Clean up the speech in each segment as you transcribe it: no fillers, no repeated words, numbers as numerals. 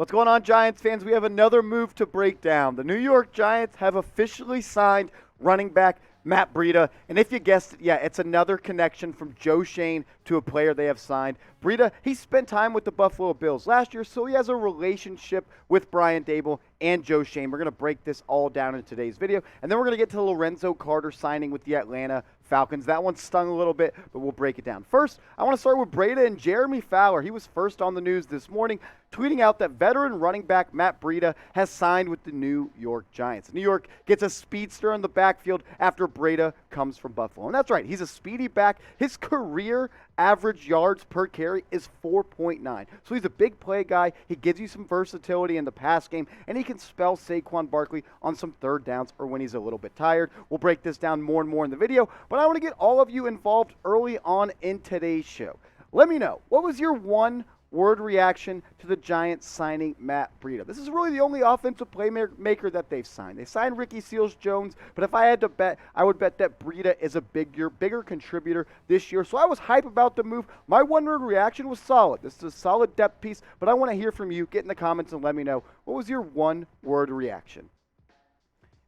What's going on, Giants fans? We have another move to break down. The New York Giants have officially signed running back Matt Breida. And if you guessed it, yeah, it's another connection from Joe Schoen to a player they have signed. Breida, he spent time with the Buffalo Bills last year, so he has a relationship with Brian Daboll and Joe Schoen. We're going to break this all down in today's video. And then we're going to get to Lorenzo Carter signing with the Atlanta Falcons. That one stung a little bit, but we'll break it down. First, I want to start with Breida and Jeremy Fowler. He was first on the news this morning, tweeting out that veteran running back Matt Breida has signed with the New York Giants. New York gets a speedster in the backfield after Breida comes from Buffalo. And that's right, he's a speedy back. His career average yards per carry is 4.9. So he's a big play guy. He gives you some versatility in the pass game, and he can spell Saquon Barkley on some third downs or when he's a little bit tired. We'll break this down more and more in the video, but I want to get all of you involved early on in today's show. Let me know, what was your one-word reaction to the Giants signing Matt Breida? This is really the only offensive playmaker that they've signed. They signed Ricky Seals-Jones, but if I had to bet, I would bet that Breida is a bigger contributor this year. So I was hype about the move. My one-word reaction was solid. This is a solid depth piece, but I want to hear from you. Get in the comments and let me know, what was your one-word reaction?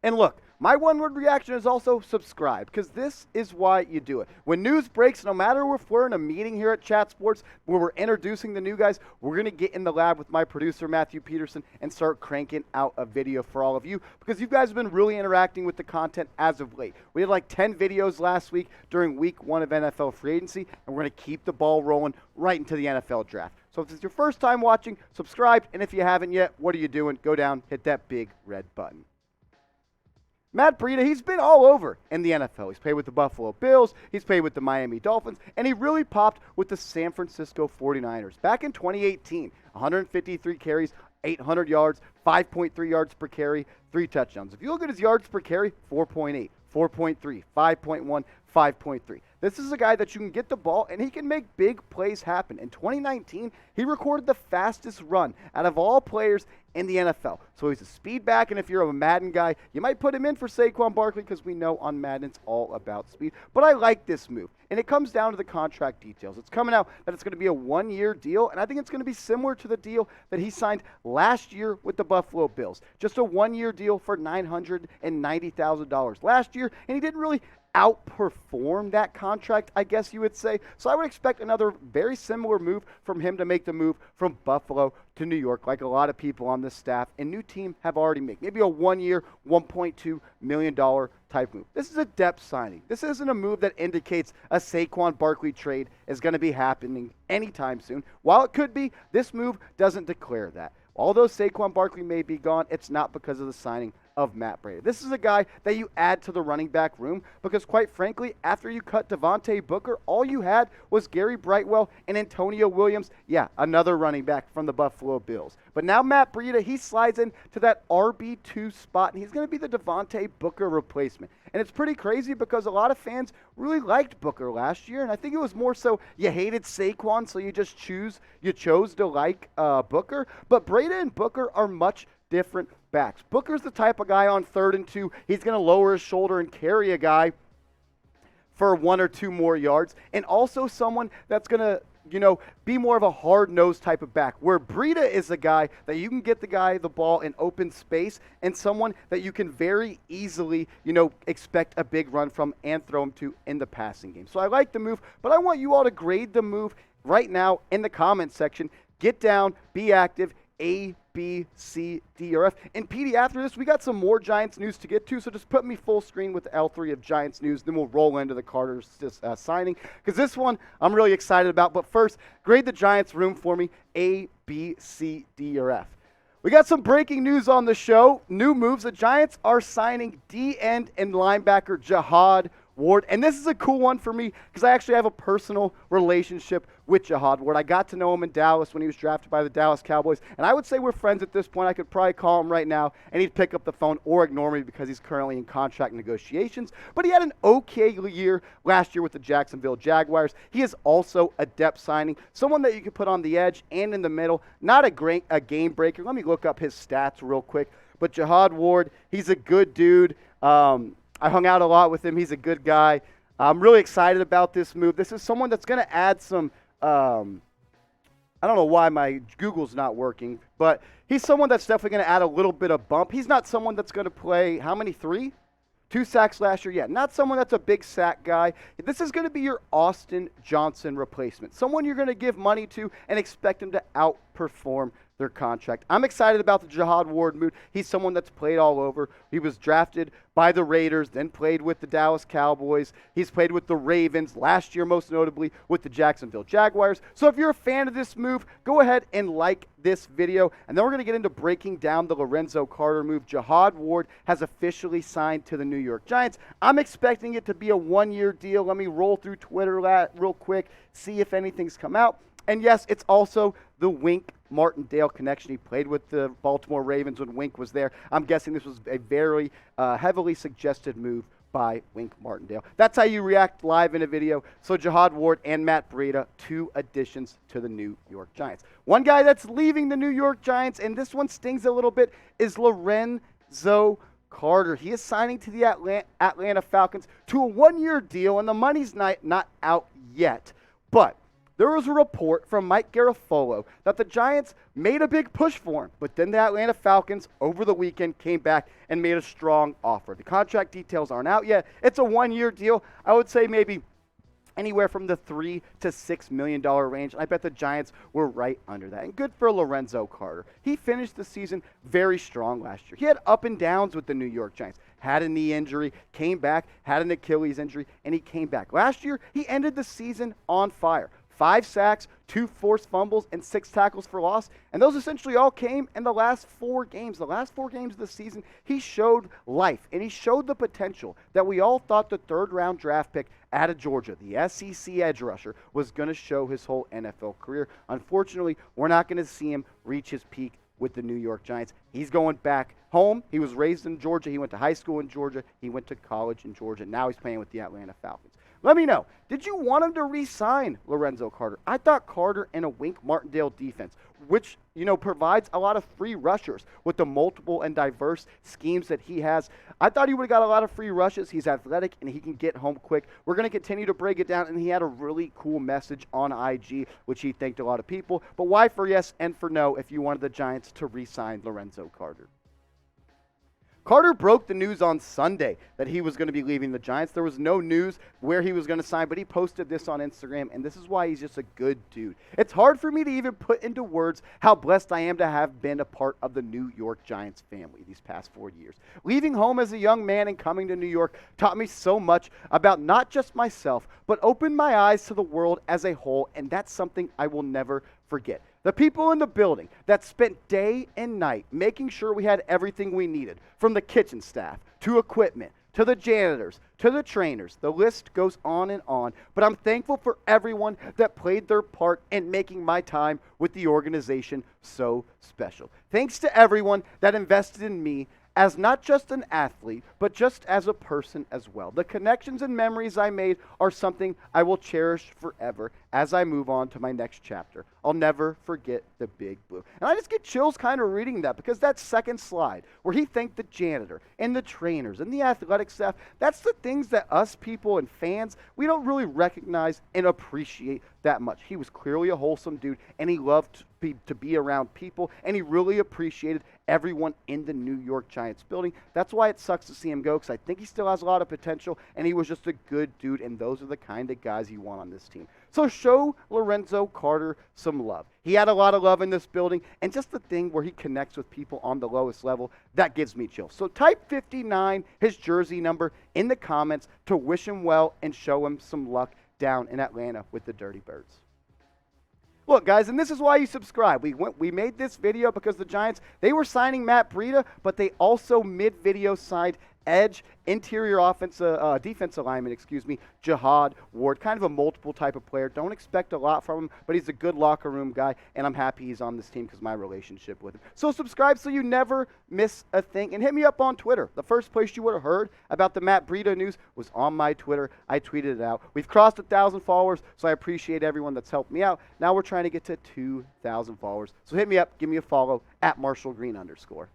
And look, my one-word reaction is also subscribe, because this is why you do it. When news breaks, no matter if we're in a meeting here at Chat Sports where we're introducing the new guys, we're going to get in the lab with my producer, Matthew Peterson, and start cranking out a video for all of you, because you guys have been really interacting with the content as of late. We had like 10 videos last week during week 1 of NFL free agency, and we're going to keep the ball rolling right into the NFL draft. So if this is your first time watching, subscribe, and if you haven't yet, what are you doing? Go down, hit that big red button. Matt Breida, he's been all over in the NFL. He's played with the Buffalo Bills, he's played with the Miami Dolphins, and he really popped with the San Francisco 49ers. Back in 2018, 153 carries, 800 yards, 5.3 yards per carry, 3 touchdowns. If you look at his yards per carry, 4.8, 4.3, 5.1, 5.3. This is a guy that you can get the ball, and he can make big plays happen. In 2019, he recorded the fastest run out of all players in the NFL. So he's a speed back, and if you're a Madden guy, you might put him in for Saquon Barkley, because we know on Madden it's all about speed. But I like this move, and it comes down to the contract details. It's coming out that it's going to be a one-year deal, and I think it's going to be similar to the deal that he signed last year with the Buffalo Bills. Just a one-year deal for $990,000 last year, and he didn't really outperform that contract, I guess you would say. So I would expect another very similar move from him to make the move from Buffalo to New York, like a lot of people on this staff and new team have already made. Maybe a one-year, $1.2 million type move. This is a depth signing. This isn't a move that indicates a Saquon Barkley trade is going to be happening anytime soon. While it could be, this move doesn't declare that. Although Saquon Barkley may be gone, it's not because of the signing of Matt Breida. This is a guy that you add to the running back room because, quite frankly, after you cut Devontae Booker, all you had was Gary Brightwell and Antonio Williams. Yeah, another running back from the Buffalo Bills. But now Matt Breida, he slides into that RB2 spot, and he's going to be the Devontae Booker replacement. And it's pretty crazy because a lot of fans really liked Booker last year, and I think it was more so you hated Saquon, so you chose to like Booker. But Breida and Booker are much different backs. Booker's the type of guy on 3rd and 2, he's going to lower his shoulder and carry a guy for 1 or 2 more yards, and also someone that's going to be more of a hard-nosed type of back, where Breida is a guy that you can get the ball in open space and someone that you can very easily, expect a big run from and throw him to in the passing game. So I like the move, but I want you all to grade the move right now in the comments section. Get down, be active, A, B, C, D, or F. And PD, after this, we got some more Giants news to get to, so just put me full screen with L3 of Giants news, then we'll roll into the Carter's signing, because this one I'm really excited about. But first, grade the Giants room for me, A, B, C, D, or F. We got some breaking news on the show. New moves. The Giants are signing D-end and linebacker Jihad Ward. And this is a cool one for me because I actually have a personal relationship with Jihad Ward. I got to know him in Dallas when he was drafted by the Dallas Cowboys. And I would say we're friends at this point. I could probably call him right now and he'd pick up the phone or ignore me because he's currently in contract negotiations. But he had an okay year last year with the Jacksonville Jaguars. He is also a depth signing, someone that you could put on the edge and in the middle. Not a game breaker. Let me look up his stats real quick. But Jihad Ward, he's a good dude. I hung out a lot with him. He's a good guy. I'm really excited about this move. This is someone that's going to add some I don't know why my Google's not working, but he's someone that's definitely going to add a little bit of bump. He's not someone that's going to play, how many, 3? 2 sacks last year, yeah. Not someone that's a big sack guy. This is going to be your Austin Johnson replacement. Someone you're going to give money to and expect him to outperform their contract. I'm excited about the Jihad Ward move. He's someone that's played all over. He was drafted by the Raiders, then played with the Dallas Cowboys. He's played with the Ravens, last year most notably with the Jacksonville Jaguars. So if you're a fan of this move, go ahead and like this video. And then we're going to get into breaking down the Lorenzo Carter move. Jihad Ward has officially signed to the New York Giants. I'm expecting it to be a one-year deal. Let me roll through Twitter real quick, see if anything's come out. And yes, it's also the Wink Martindale connection. He played with the Baltimore Ravens when Wink was there. I'm guessing this was a very heavily suggested move by Wink Martindale. That's how you react live in a video. So Jihad Ward and Matt Breida, 2 additions to the New York Giants. One guy that's leaving the New York Giants, and this one stings a little bit, is Lorenzo Carter. He is signing to the Atlanta Falcons to a one-year deal, and the money's not out yet. But there was a report from Mike Garafolo that the Giants made a big push for him, but then the Atlanta Falcons over the weekend came back and made a strong offer. The contract details aren't out yet. It's a one-year deal. I would say maybe anywhere from the $3 to $6 million range. I bet the Giants were right under that. And good for Lorenzo Carter. He finished the season very strong last year. He had up and downs with the New York Giants. Had a knee injury, came back, had an Achilles injury, and he came back. Last year, he ended the season on fire. 5 sacks, 2 forced fumbles, and 6 tackles for loss. And those essentially all came in the last 4 games. The last 4 games of the season, he showed life, and he showed the potential that we all thought the 3rd-round draft pick out of Georgia, the SEC edge rusher, was going to show his whole NFL career. Unfortunately, we're not going to see him reach his peak with the New York Giants. He's going back home. He was raised in Georgia. He went to high school in Georgia. He went to college in Georgia. Now he's playing with the Atlanta Falcons. Let me know, did you want him to re-sign Lorenzo Carter? I thought Carter in a Wink Martindale defense, which, provides a lot of free rushers with the multiple and diverse schemes that he has. I thought he would have got a lot of free rushes. He's athletic and he can get home quick. We're going to continue to break it down, and he had a really cool message on IG, which he thanked a lot of people. But why for yes and for no if you wanted the Giants to re-sign Lorenzo Carter? Carter broke the news on Sunday that he was going to be leaving the Giants. There was no news where he was going to sign, but he posted this on Instagram, and this is why he's just a good dude. It's hard for me to even put into words how blessed I am to have been a part of the New York Giants family these past 4 years. Leaving home as a young man and coming to New York taught me so much about not just myself, but opened my eyes to the world as a whole, and that's something I will never forget. The people in the building that spent day and night making sure we had everything we needed, from the kitchen staff to equipment to the janitors to the trainers. The list goes on and on. But I'm thankful for everyone that played their part in making my time with the organization so special. Thanks to everyone that invested in me as not just an athlete, but just as a person as well. The connections and memories I made are something I will cherish forever as I move on to my next chapter. I'll never forget the Big Blue. And I just get chills kind of reading that, because that second slide where he thanked the janitor and the trainers and the athletic staff, that's the things that us people and fans, we don't really recognize and appreciate that much. He was clearly a wholesome dude, and he loved to be around people, and he really appreciated everyone in the New York Giants building. That's why it sucks to see him go, because I think he still has a lot of potential, and he was just a good dude, and those are the kind of guys you want on this team. So show Lorenzo Carter some love. He had a lot of love in this building, and just the thing where he connects with people on the lowest level, that gives me chills. So type 59, his jersey number, in the comments to wish him well and show him some luck down in Atlanta with the Dirty Birds. Look, guys, and this is why you subscribe. We made this video because the Giants, they were signing Matt Breida, but they also mid-video signed edge, interior defensive lineman, Jihad Ward. Kind of a multiple type of player. Don't expect a lot from him, but he's a good locker room guy, and I'm happy he's on this team because of my relationship with him. So subscribe so you never miss a thing, and hit me up on Twitter. The first place you would have heard about the Matt Breida news was on my Twitter. I tweeted it out. We've crossed 1,000 followers, so I appreciate everyone that's helped me out. Now we're trying to get to 2,000 followers. So hit me up, give me a follow, @MarshallGreen_.